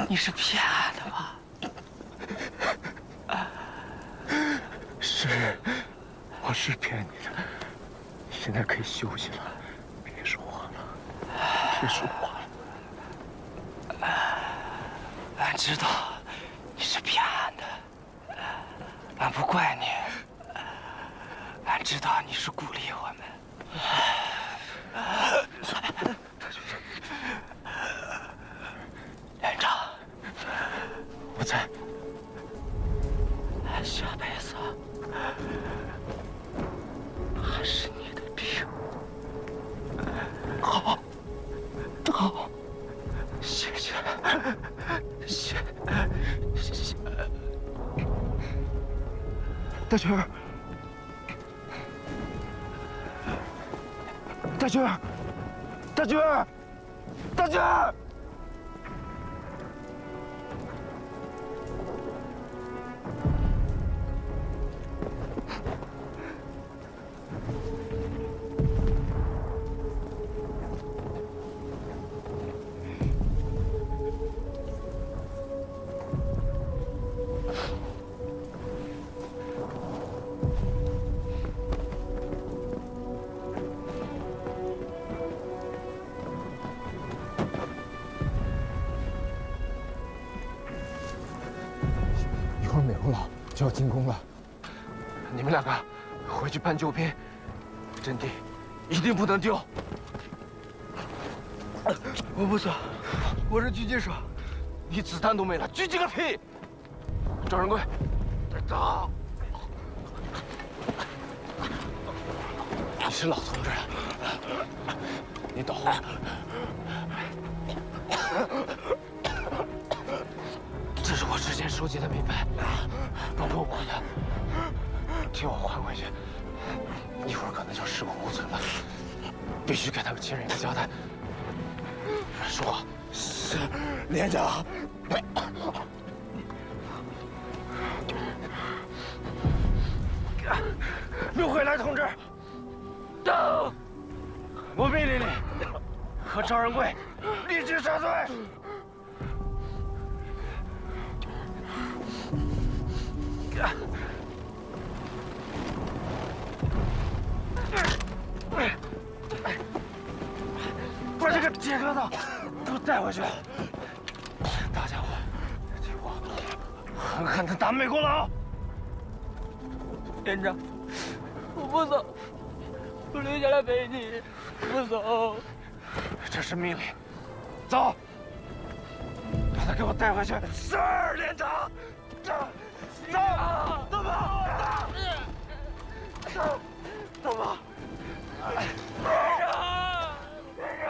你是骗俺的吧？是，我是骗你的。现在可以休息了，别说话了，别说话了。俺知道你是骗俺的，俺不怪你。俺知道你是鼓励我们。连长，我在。下辈子还是你的兵。好，好，谢谢，谢。大军儿，大军儿，大军儿，大军儿。一会儿美国佬就要进攻了，你们两个回去搬救兵，阵地一定不能丢。我不走，我是狙击手。你子弹都没了，狙击个屁！赵仁贵，走！你是老同志，你懂。这是我之前收集的名牌，包括我的，替我还回去。一会儿可能就尸骨无存了，必须给他们亲人一个交代。说话。是，连长。刘慧来同志，到！我命令你和赵仁贵立即杀罪。把这个铁疙瘩给我带回去。大家伙，替我狠狠地打美国佬！连长，我不走，我留下来陪你，不走。这是命令，走！把他给我带回去。是，连长。走，走吧，走，走吧。连长，连长。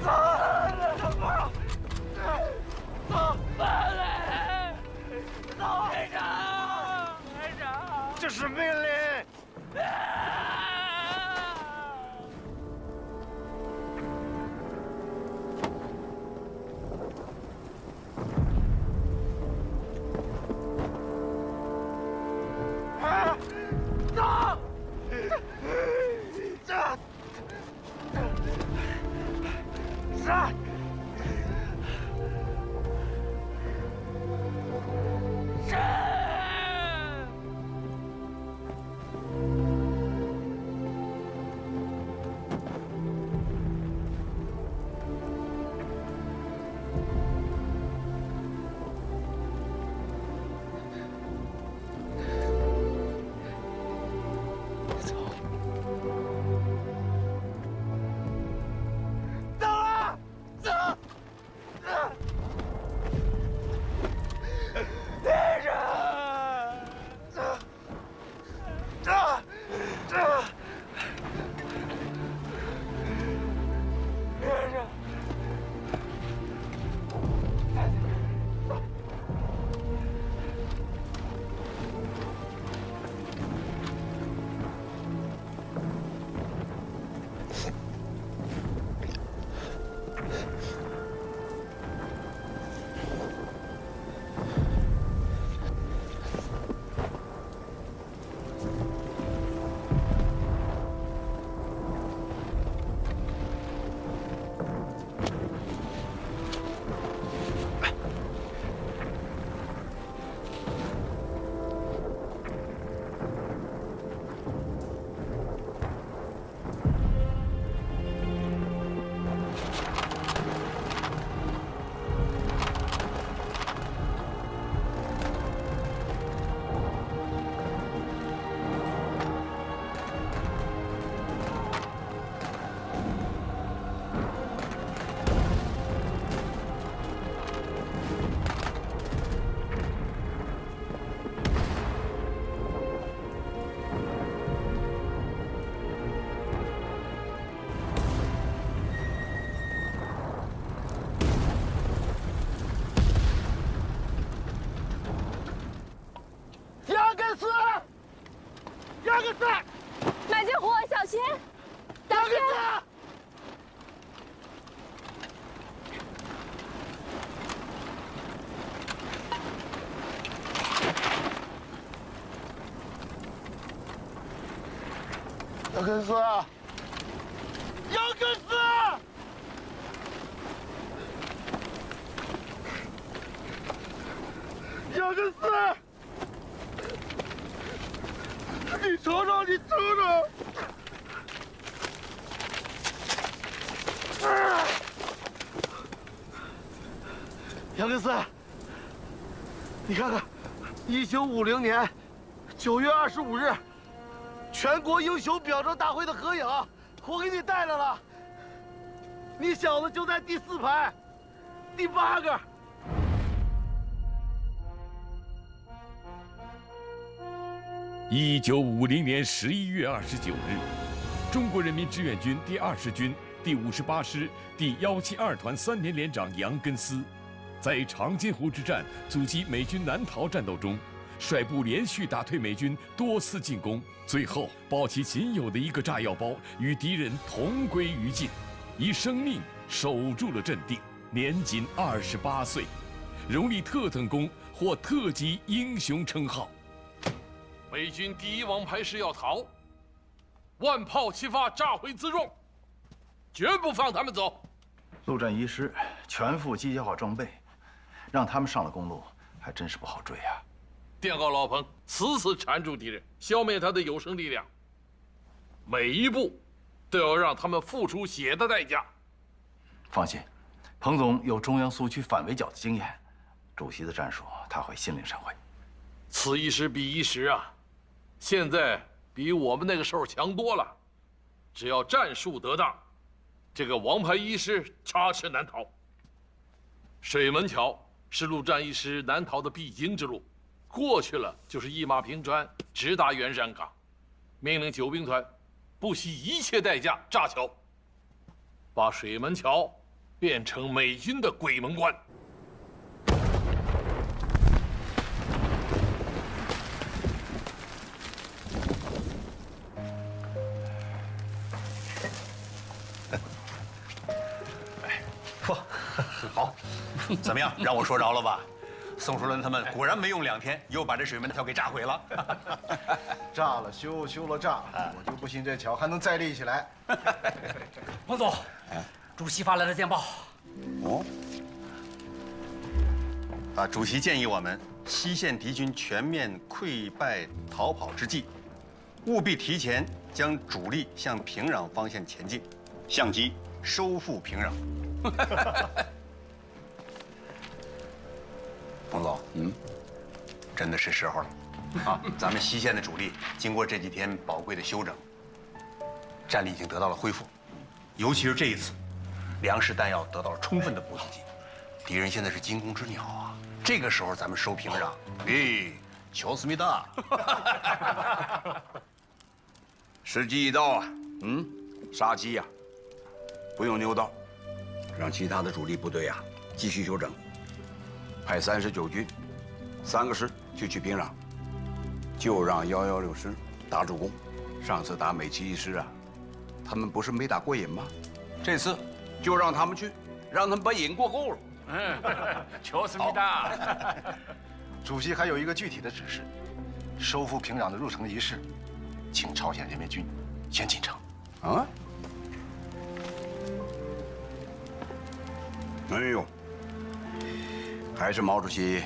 走，走吧，走，慢来，走，连长，连长，这是命令。走， 2个字，麦金虎，小心！小心！杨根思，杨根思，杨根思，你瞅瞅，你瞅瞅！杨根思，你看看，1950年9月25日。 全国英雄表彰大会的合影，我给你带来了。你小子就在第4排，第8个。1950年11月29日，中国人民志愿军第20军第58师第172团3连连长杨根思，在长津湖之战阻击美军南逃战斗中。 率部连续打退美军多次进攻，最后抱起仅有的一个炸药包，与敌人同归于尽，以生命守住了阵地。年仅28岁，荣立特等功，获特级英雄称号。美军第1王牌师要逃，万炮齐发，炸毁辎重，绝不放他们走。陆战一师全副机械化装备，让他们上了公路，还真是不好追啊。 电告老彭，死死缠住敌人，消灭他的有生力量。每一步都要让他们付出血的代价。放心，彭总有中央苏区反围剿的经验，主席的战术他会心领神会。此一时彼一时啊，现在比我们那个时候强多了。只要战术得当，这个王牌一师插翅难逃。水门桥是陆战一师南逃的必经之路。 过去了就是一马平川，直达元山港。命令9兵团不惜一切代价炸桥，把水门桥变成美军的鬼门关。嚯，好，怎么样？让我说着了吧？ 宋书伦他们果然没用2天，又把这水门桥给炸毁了。炸了修，修了炸，我就不信这桥还能再立起来。彭总，主席发来的电报。哦。主席建议我们西线敌军全面溃败逃跑之际，务必提前将主力向平壤方向前进，相机收复平壤。彭总，真的是时候了，啊！咱们西线的主力经过这几天宝贵的休整，战力已经得到了恢复，尤其是这一次，粮食弹药得到了充分的补给，敌人现在是惊弓之鸟啊！这个时候咱们收平壤，求思密达！时机一到啊，杀鸡呀，不用牛刀，让其他的主力部队啊继续休整。 派39军3个师去平壤，就让116师打主攻。上次打美其1师啊，他们不是没打过瘾吗？这次就让他们去，让他们把瘾过够了。求思密达。主席还有一个具体的指示：收复平壤的入城仪式，请朝鲜人民军先进城。啊？哎呦！ 还是毛主席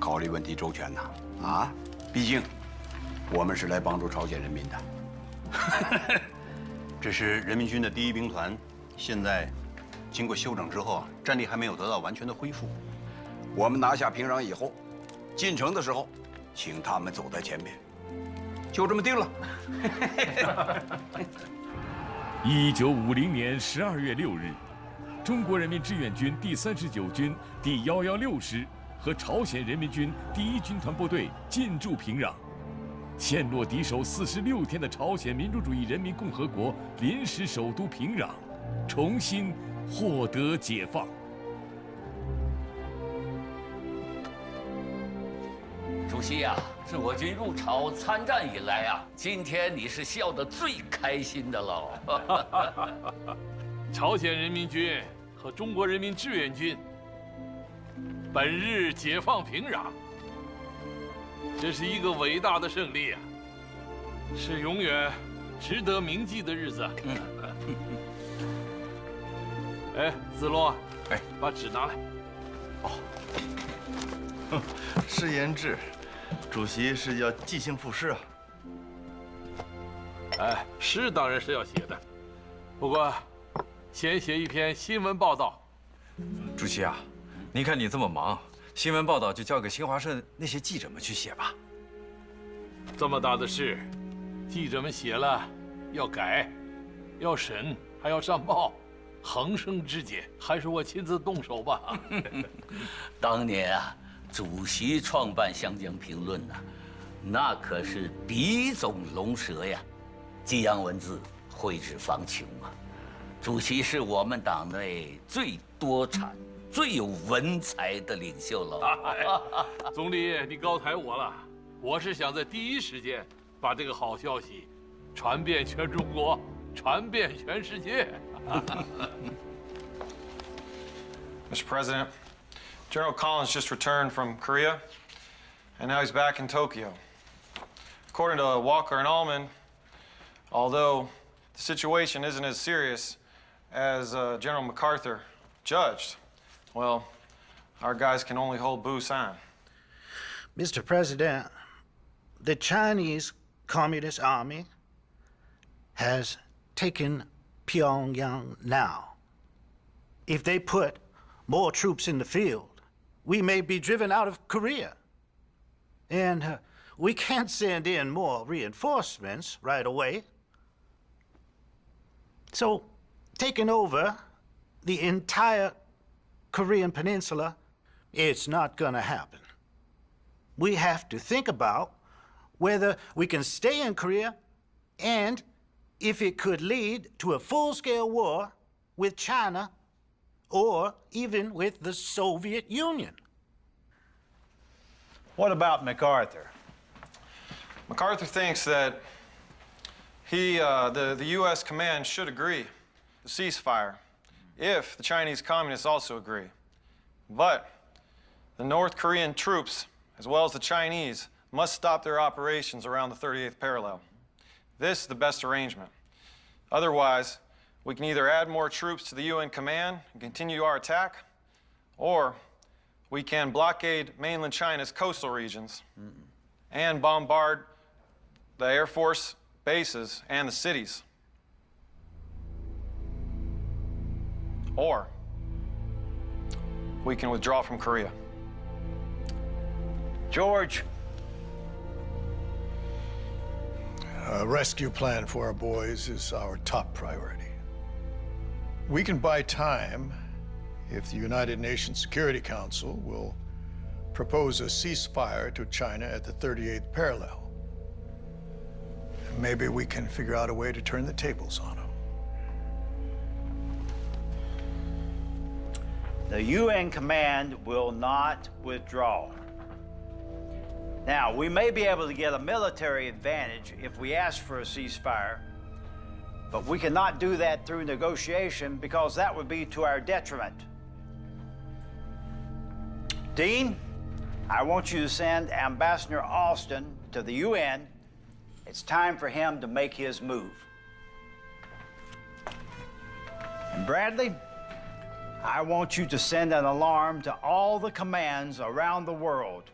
考虑问题周全呐！啊，毕竟我们是来帮助朝鲜人民的。这是人民军的第1兵团，现在经过休整之后啊，战力还没有得到完全的恢复。我们拿下平壤以后，进城的时候，请他们走在前面，就这么定了。1950年12月6日。 中国人民志愿军第39军第116师和朝鲜人民军第1军团部队进驻平壤，陷落敌手46天的朝鲜民主主义人民共和国临时首都平壤，重新获得解放。主主席呀，自我军入朝参战以来啊，今天你是笑得最开心的喽。朝鲜人民军和中国人民志愿军本日解放平壤，这是一个伟大的胜利啊，是永远值得铭记的日子。哎，子龙，哎，把纸拿来。哦，是言志，主席是要即兴赋诗啊。哎，诗当然是要写的，不过先写一篇新闻报道。主席啊，您看你这么忙，新闻报道就交给新华社那些记者们去写吧。这么大的事，记者们写了，要改，要审，还要上报，横生枝节，还是我亲自动手吧。当年啊，主席创办《湘江评论》呐，那可是笔总龙蛇呀，激扬文字，脍炙方遒啊。主席是我们党内最多产、最有文采的领袖了。总理，你高抬我了，我是想在第一时间把这个好消息传遍全中国，传遍全世界。Mr. President, General Collins just returned from Korea, and now he's back in Tokyo. According to Walker and Allman, although the situation isn't as serious as General MacArthur judged, well, our guys can only hold Busan. Mr. President, the Chinese Communist Army has taken Pyongyang now. If they put more troops in the field, we may be driven out of Korea. And we can't send in more reinforcements right away. So, taking over the entire Korean peninsula, it's not gonna happen. We have to think about whether we can stay in Korea and if it could lead to a full-scale war with China or even with the Soviet Union. What about MacArthur? MacArthur thinks that the U.S. command should agree to ceasefire if the Chinese communists also agree. But the North Korean troops, as well as the Chinese, must stop their operations around the 38th parallel. This is the best arrangement. Otherwise, we can either add more troops to the UN command and continue our attack, or we can blockade mainland China's coastal regions and bombard the Air Force bases and the cities. Or we can withdraw from Korea. George? A rescue plan for our boys is our top priority. We can buy time if the United Nations Security Council will propose a ceasefire to China at the 38th parallel. And maybe we can figure out a way to turn the tables on them. The UN command will not withdraw. Now, we may be able to get a military advantage if we ask for a ceasefire, but we cannot do that through negotiation because that would be to our detriment. Dean, I want you to send Ambassador Austin to the UN. It's time for him to make his move. And Bradley, I want you to send an alarm to all the commands around the world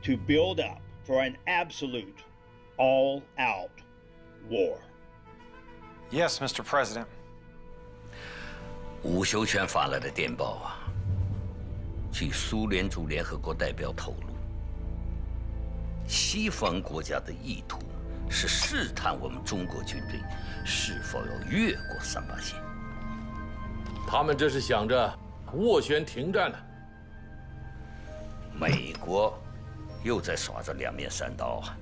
to build up for an absolute, all-out war. Yes, Mr. President. 吴修全发来的电报啊，据苏联驻联合国代表透露，西方国家的意图是试探我们中国军队是否要越过38线。他们这是想着斡旋停战呢。美国又在耍着两面三刀啊！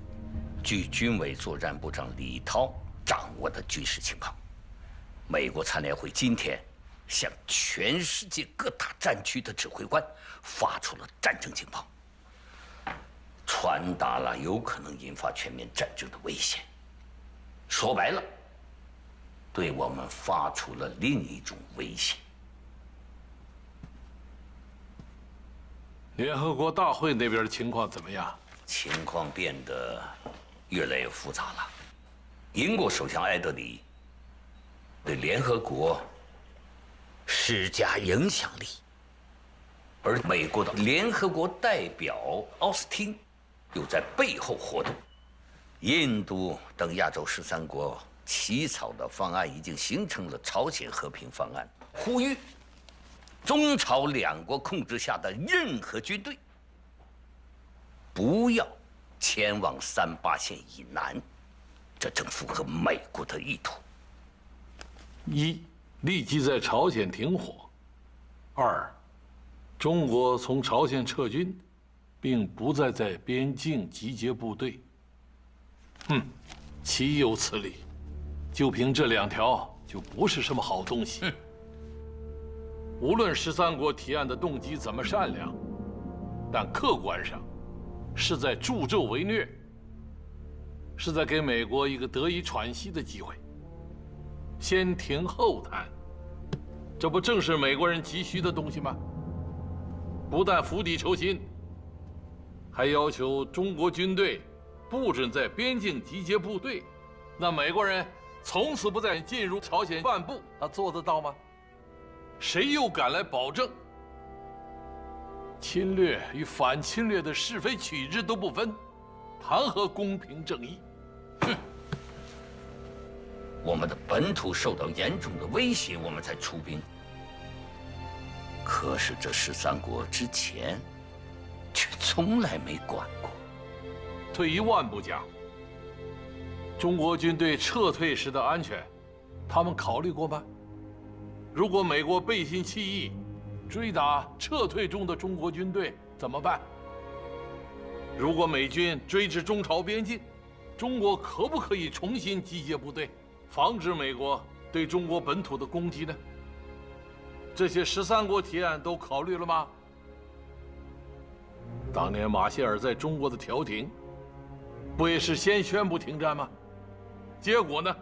据军委作战部长李涛掌握的军事情报，美国参联会今天向全世界各大战区的指挥官发出了战争情报，传达了有可能引发全面战争的危险。说白了，对我们发出了另一种威胁。联合国大会那边的情况怎么样？情况变得越来越复杂了。英国首相艾德里对联合国施加影响力，而美国的联合国代表奥斯汀又在背后活动。印度等亚洲13国起草的方案已经形成了朝鲜和平方案，呼吁中朝两国控制下的任何军队不要前往38线以南，这正符合美国的意图。一，立即在朝鲜停火；二，中国从朝鲜撤军，并不再在边境集结部队。岂有此理！就凭这2条，就不是什么好东西。无论13国提案的动机怎么善良，但客观上是在助纣为虐，是在给美国一个得以喘息的机会。先停后谈，这不正是美国人急需的东西吗？不但釜底抽薪，还要求中国军队不准在边境集结部队，那美国人从此不再进入朝鲜半步，他做得到吗？谁又敢来保证侵略与反侵略的是非曲直都不分，谈何公平正义？我们的本土受到严重的威胁，我们才出兵。可是这13国之前却从来没管过。退1万步讲，中国军队撤退时的安全，他们考虑过吗？如果美国背信弃义，追打撤退中的中国军队怎么办？如果美军追至中朝边境，中国可不可以重新集结部队，防止美国对中国本土的攻击呢？这些13国提案都考虑了吗？当年马歇尔在中国的调停，不也是先宣布停战吗？结果呢，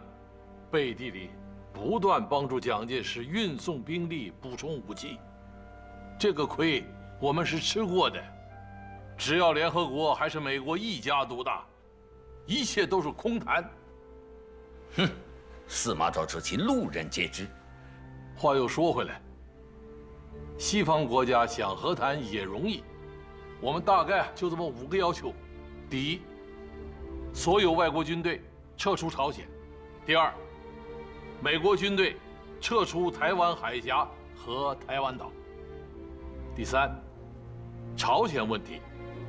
背地里不断帮助蒋介石运送兵力、补充武器，这个亏我们是吃过的。只要联合国还是美国一家独大，一切都是空谈。司马昭之气，路人皆知。话又说回来，西方国家想和谈也容易，我们大概就这么5个要求：第一，所有外国军队撤出朝鲜；第二，美国军队撤出台湾海峡和台湾岛；第三，朝鲜问题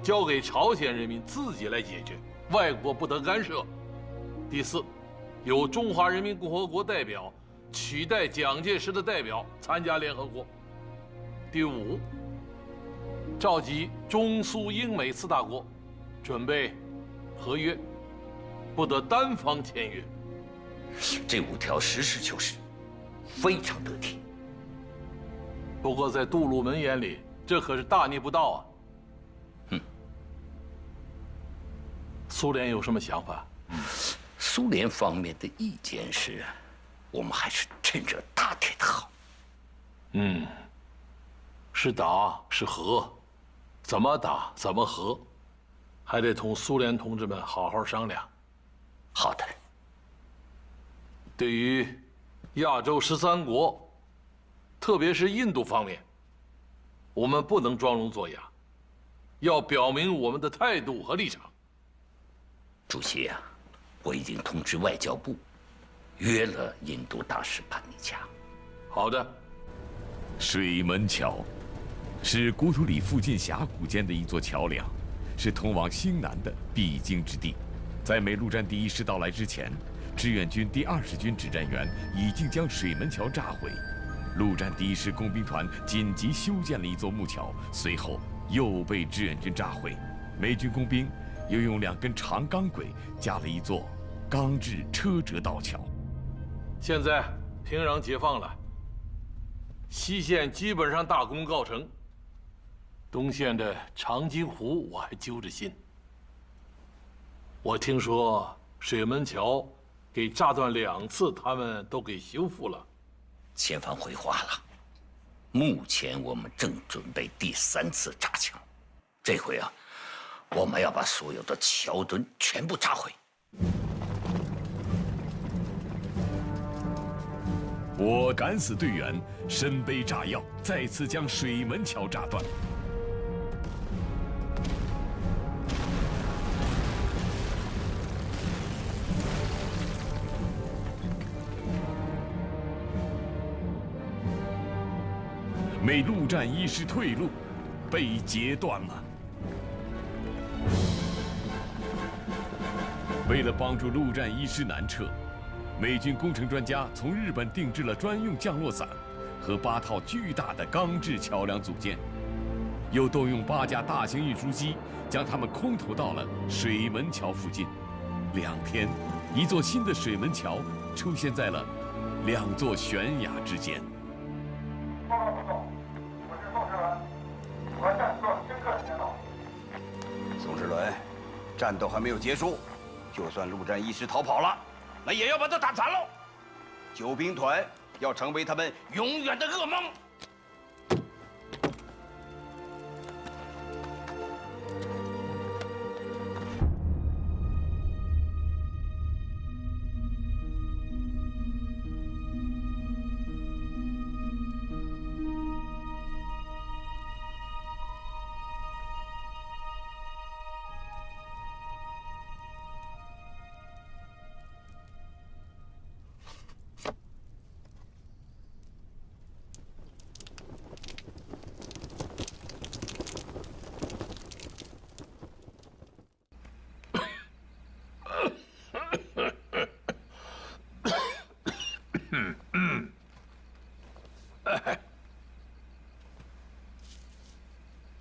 交给朝鲜人民自己来解决，外国不得干涉；第四，由中华人民共和国代表取代蒋介石的代表参加联合国；第五，召集中苏英美4大国，准备合约，不得单方签约。这5条实事求是，非常得体。不过在杜鲁门眼里，这可是大逆不道啊！苏联有什么想法？苏联方面的意见是，我们还是趁热打铁的好。是打是和，怎么打怎么和，还得同苏联同志们好好商量。好的。对于亚洲13国，特别是印度方面，我们不能装聋作哑，要表明我们的态度和立场。主席啊，我已经通知外交部，约了印度大使帕尼加。好的。水门桥是国土里附近峡谷间的一座桥梁，是通往兴南的必经之地。在美陆战第1师到来之前，志愿军第20军指战员已经将水门桥炸毁。陆战第1师工兵团紧急修建了一座木桥，随后又被志愿军炸毁。美军工兵又用2根长钢轨架了一座钢制车辙道桥。现在平壤解放了，西线基本上大功告成，东线的长津湖我还揪着心。我听说水门桥给炸断2次，他们都给修复了。前方回话了，目前我们正准备第3次炸桥，这回啊，我们要把所有的桥墩全部炸毁。我敢死队员身背炸药，再次将水门桥炸断。美陆战一师退路被截断了。为了帮助陆战一师南撤，美军工程专家从日本定制了专用降落伞和8套巨大的钢制桥梁组件，又动用8架大型运输机将它们空投到了水门桥附近。2天，一座新的水门桥出现在了2座悬崖之间。报告副总，我是宋世伦，我战做深刻检讨。宋世伦，战斗还没有结束，就算陆战一师逃跑了，那也要把他打残喽。救兵团要成为他们永远的噩梦。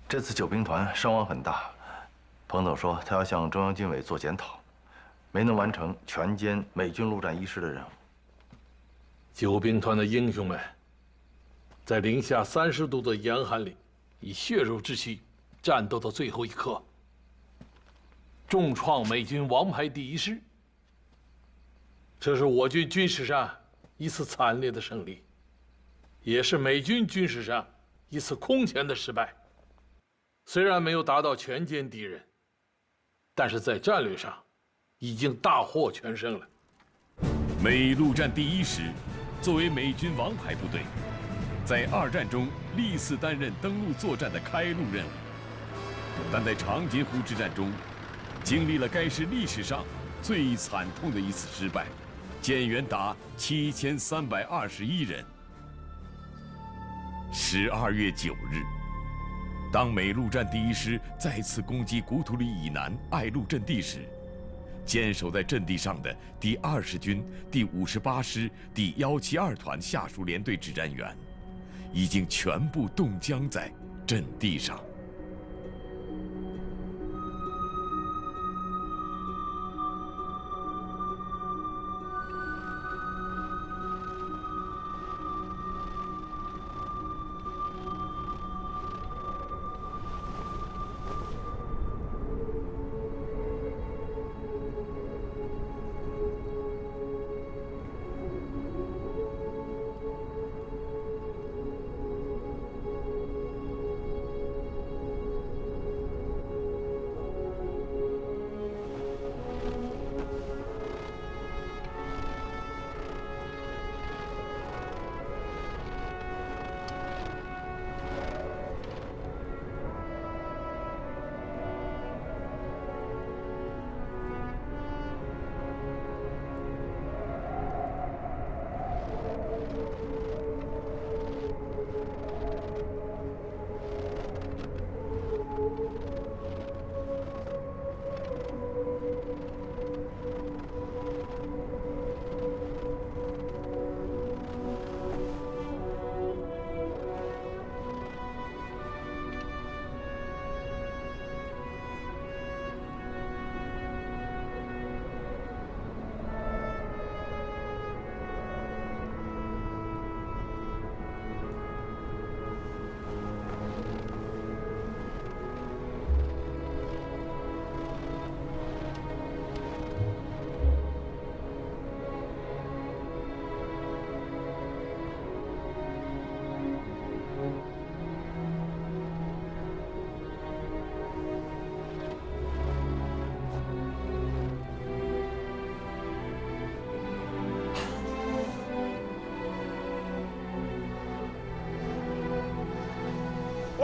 这次救兵团伤亡很大，彭总说他要向中央军委做检讨，没能完成全歼美军陆战一师的任务。救兵团的英雄们，在零下30度的严寒里，以血肉之躯战斗到最后一刻，重创美军王牌第1师。这是我军军事上一次惨烈的胜利，也是美军军事上一次空前的失败。虽然没有达到全歼敌人，但是在战略上已经大获全胜了。美陆战第1师作为美军王牌部队，在2战中历次担任登陆作战的开路任务，但在长津湖之战中，经历了该师历史上最惨痛的一次失败，减员达7321人。12月9日。当美陆战第1师再次攻击古土里以南爱路阵地时，坚守在阵地上的第20军第58师第172团下属联队指战员，已经全部冻僵在阵地上。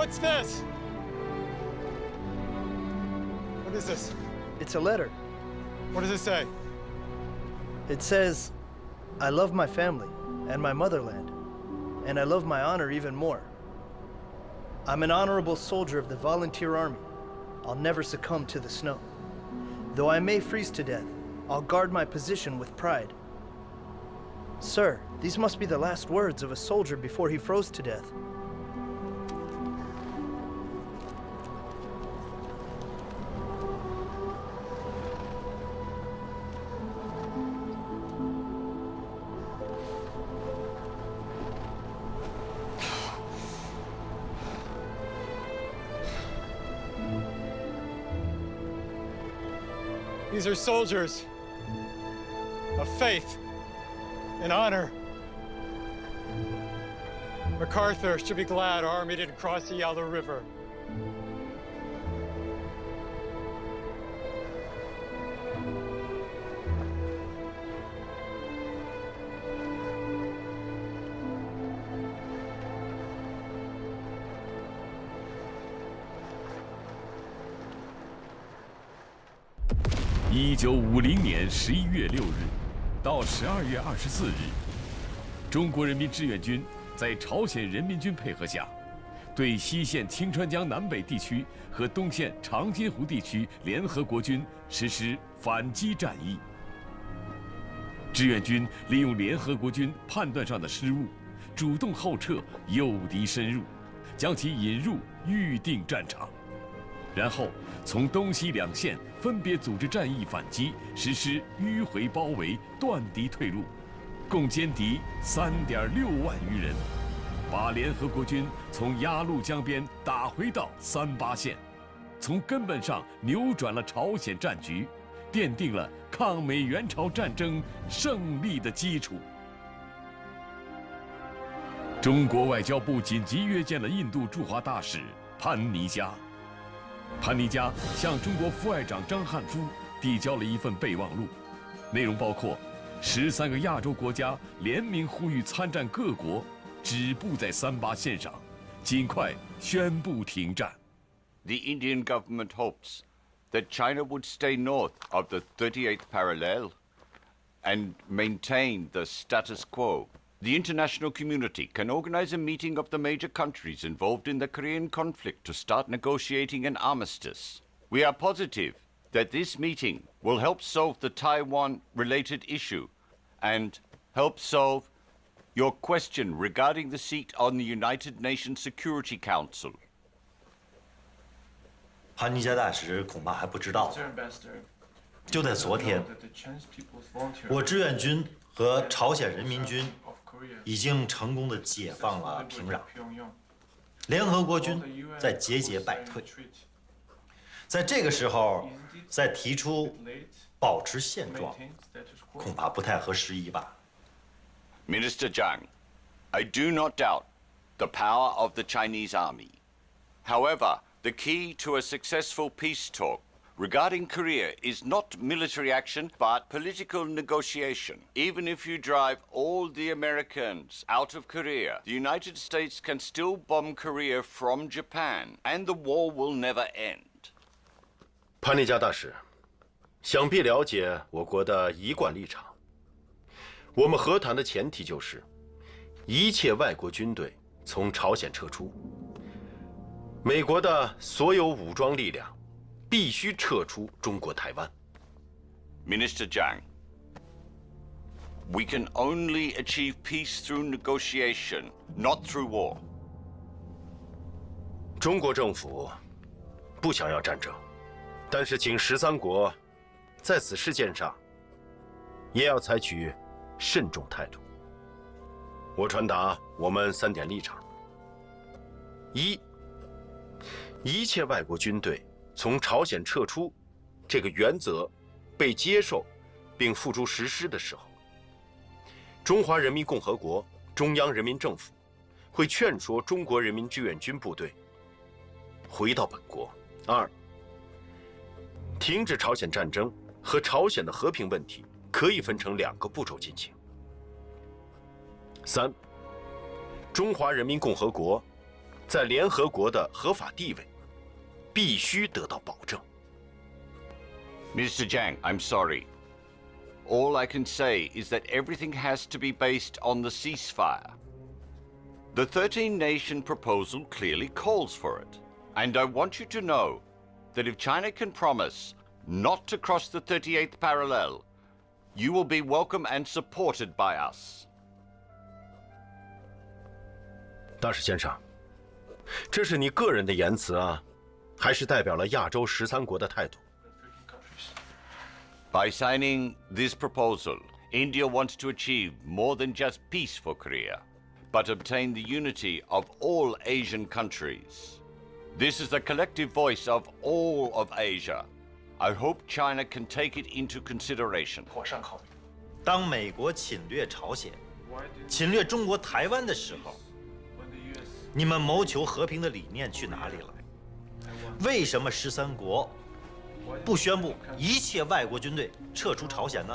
What's this? What is this? It's a letter. What does it say? It says, I love my family and my motherland, and I love my honor even more. I'm an honorable soldier of the Volunteer Army. I'll never succumb to the snow. Though I may freeze to death, I'll guard my position with pride. Sir, these must be the last words of a soldier before he froze to death. These are soldiers of faith and honor. MacArthur should be glad our army didn't cross the Yalu River.1950年11月6日到12月24日，中国人民志愿军在朝鲜人民军配合下，对西线清川江南北地区和东线长津湖地区联合国军实施反击战役。志愿军利用联合国军判断上的失误，主动后撤，诱敌深入，将其引入预定战场。然后从东西两线分别组织战役反击，实施迂回包围，断敌退路，共歼敌3.6万余人，把联合国军从鸭绿江边打回到38线，从根本上扭转了朝鲜战局，奠定了抗美援朝战争胜利的基础。中国外交部紧急约见了印度驻华大使潘尼加。潘尼加向中国副外长张汉夫递交了一份备忘录，内容包括13个亚洲国家联名呼吁参战各国止步在38线上，尽快宣布停战。The Indian government hopes that China would stay north of the 38th parallel and maintain the status quo. The international community can organize a meeting of the major countries involved in the Korean conflict to start negotiating an armistice. We are positive that this meeting will help solve the Taiwan-related issue and help solve your question regarding the seat on the United Nations Security Council. 潘尼加大使恐怕还不知道，就在昨天，我志愿军和朝鲜人民军已经成功地解放了平壤，联合国军在节节败退。在这个时候再提出保持现状，恐怕不太合时宜吧。Minister Zhang, I do not doubt the power of the Chinese army. However, the key to a successful peace talk regarding Korea is not military action, but political negotiation. Even if you drive all the Americans out of Korea, the United States can still bomb Korea from Japan, and the war will never end. 潘尼加大使，想必了解我国的一贯立场。我们和谈的前提就是，一切外国军队从朝鲜撤出，美国的所有武装力量必须撤出中国台湾。Minister Zhang, we can only achieve peace through negotiation, not through war. 中国政府不想要战争，但是请13国在此事件上也要采取慎重态度。我传达我们3点立场：一，一切外国军队从朝鲜撤出这个原则被接受并付诸实施的时候，中华人民共和国中央人民政府会劝说中国人民志愿军部队回到本国。二，停止朝鲜战争和朝鲜的和平问题可以分成2个步骤进行。三，中华人民共和国在联合国的合法地位必须得到保证。Mr. Jiang, I'm sorry. All I can say is that everything has to be based on the ceasefire. The 13-nation proposal clearly calls for it. And I want you to know that if China can promise not to cross the 38th parallel, you will be welcome and supported by us. 大使先生，这是你个人的言辞啊，还是代表了亚洲13国的态度？ By signing this proposal, India wants to achieve more than just peace for Korea, but obtain the unity of all Asian countries. This is the collective voice of all of Asia. I hope China can take it into consideration. 当美国侵略朝鲜、侵略中国台湾的时候，你们谋求和平的理念去哪里了？为什么13国不宣布一切外国军队撤出朝鲜呢？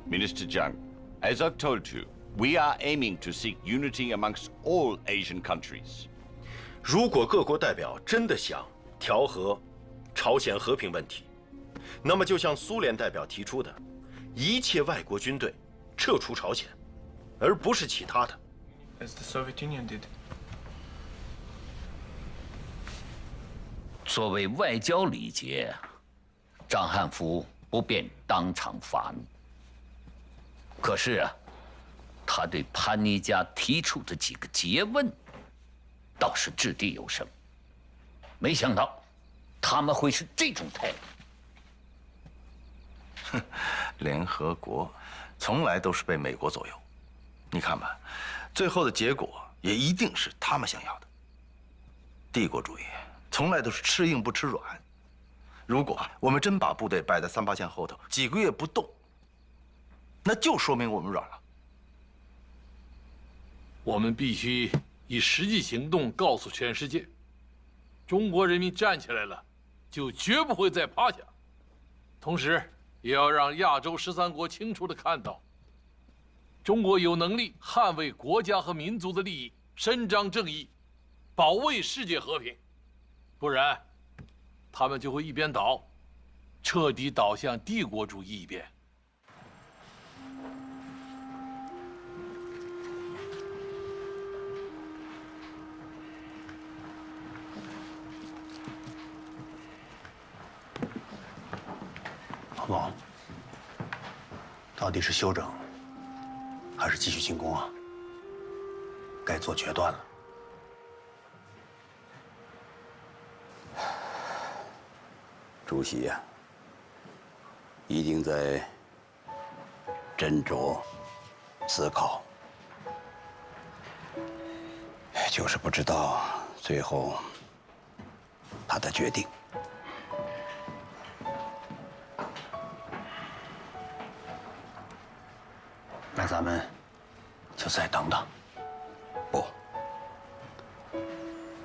Minister Jiang, as I've told you, we are aiming to seek unity amongst all Asian countries. 如果各国代表真的想调和朝鲜和平问题，那么就像苏联代表提出的，一切外国军队撤出朝鲜，而不是其他的。As the Soviet Union did. 作为外交礼节，张汉福不便当场发怒。可是啊，他对潘尼加提出的几个诘问，倒是掷地有声。没想到，他们会是这种态度。联合国从来都是被美国左右，你看吧，最后的结果也一定是他们想要的。帝国主义从来都是吃硬不吃软。如果我们真把部队摆在3、8线后头，几个月不动，那就说明我们软了。我们必须以实际行动告诉全世界，中国人民站起来了，就绝不会再趴下。同时，也要让亚洲13国清楚地看到，中国有能力捍卫国家和民族的利益，伸张正义，保卫世界和平。不然，他们就会一边倒，彻底倒向帝国主义一边。王总，到底是休整，还是继续进攻啊？该做决断了。 主席呀，一定在斟酌思考，就是不知道最后他的决定。那咱们就再等等。不，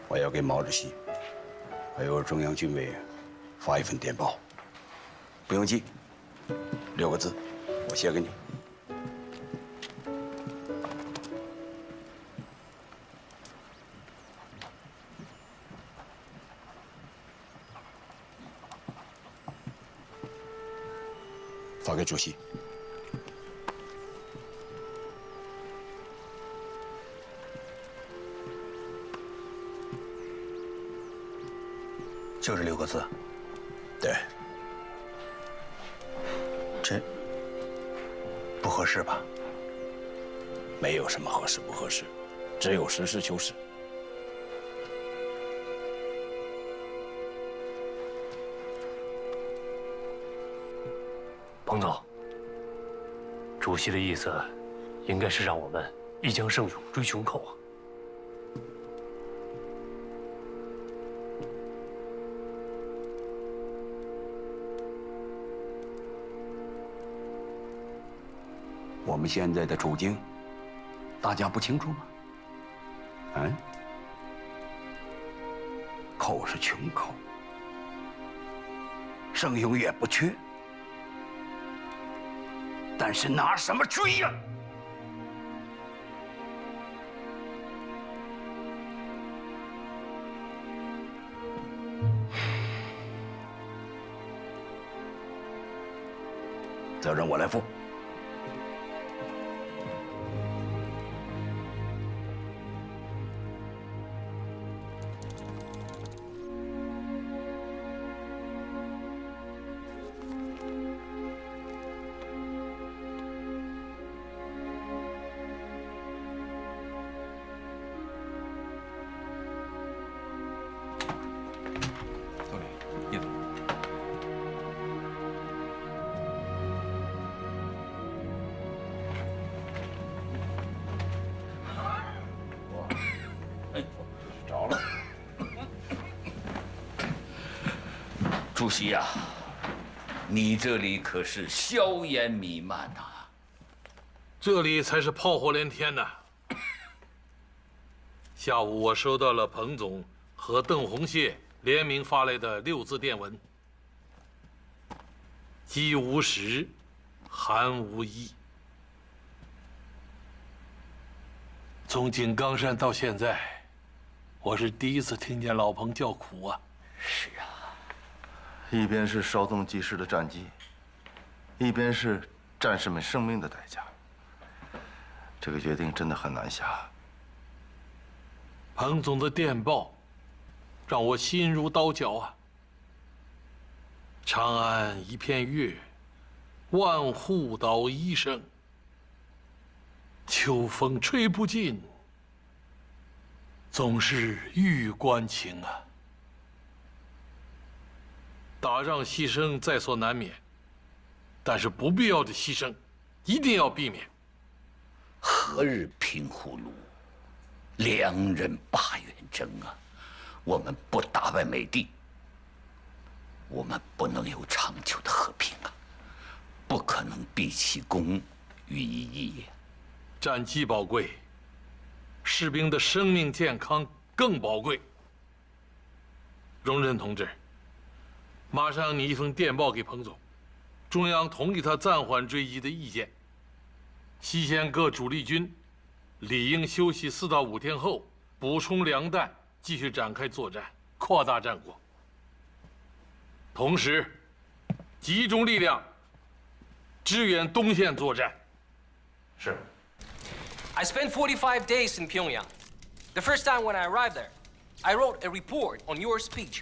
我要给毛主席还有中央军委 发一份电报，不用记，6个字，我写给你。发给主席。就是6个字。 对，这不合适吧？没有什么合适不合适，只有实事求是。彭总，主席的意思，应该是让我们一将胜勇追穷寇啊。 我们现在的处境，大家不清楚吗？嗯，寇是穷寇，胜勇也不缺，但是拿什么追呀？责任我来负。主席呀，你这里可是硝烟弥漫呐！这里才是炮火连天呐！下午我收到了彭总和邓洪谢联名发来的6字电文，饥无食，寒无衣。从井冈山到现在，我是第一次听见老彭叫苦啊！是啊。一边是稍纵即逝的战机，一边是战士们生命的代价。这个决定真的很难下。彭总的电报让我心如刀绞啊！长安一片月，万户捣衣声。秋风吹不尽，总是玉关情啊！打仗牺牲在所难免，但是不必要的牺牲，一定要避免。何日平胡虏，良人罢远征啊！我们不打败美帝，我们不能有长久的和平啊！不可能毕其功于一役。战机宝贵，士兵的生命健康更宝贵。荣臻同志。马上拟一封电报给彭总，中央同意他暂缓追击的意见。西线各主力军理应休息4到5天后，补充粮弹，继续展开作战，扩大战果。同时，集中力量支援东线作战。是。I spent 45 days in Pyongyang. The first time when I arrived there, I wrote a report on your speech.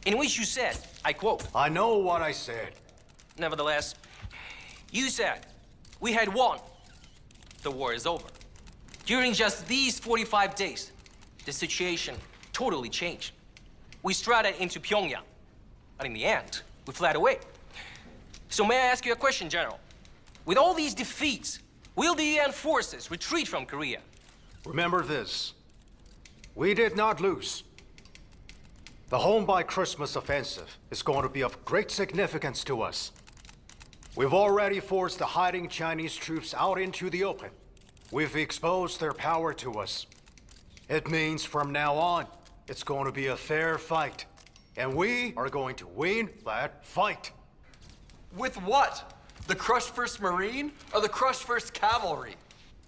In which you said, I quote, I know what I said. Nevertheless, you said, we had won. The war is over. During just these 45 days, the situation totally changed. We strutted into Pyongyang, but in the end, we fled away. So may I ask you a question, General? With all these defeats, will the UN forces retreat from Korea? Remember this. We did not lose. The Home by Christmas offensive is going to be of great significance to us. We've already forced the hiding Chinese troops out into the open. We've exposed their power to us. It means from now on, it's going to be a fair fight. And we are going to win that fight. With what? The crushed 1st Marine or the crushed 1st Cavalry?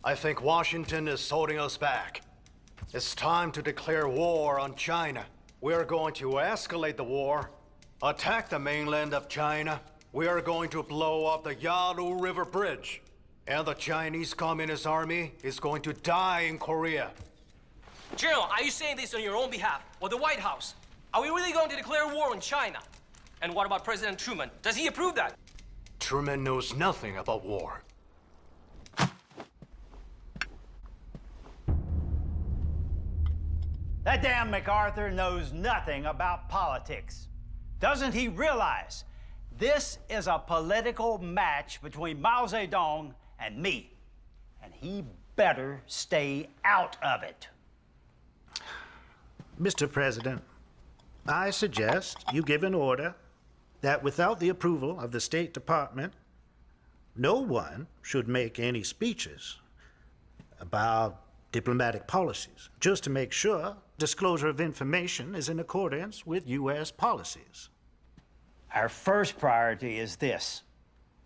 I think Washington is holding us back. It's time to declare war on China. We are going to escalate the war, attack the mainland of China. We are going to blow up the Yalu River Bridge. And the Chinese Communist Army is going to die in Korea. General, are you saying this on your own behalf or the White House? Are we really going to declare war on China? And what about President Truman? Does he approve that? Truman knows nothing about war. That damn MacArthur knows nothing about politics. Doesn't he realize this is a political match between Mao Zedong and me? And he better stay out of it. Mr. President, I suggest you give an order that without the approval of the State Department, no one should make any speeches about diplomatic policies, just to make sure disclosure of information is in accordance with U.S. policies. Our first priority is this: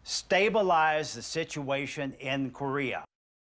stabilize the situation in Korea.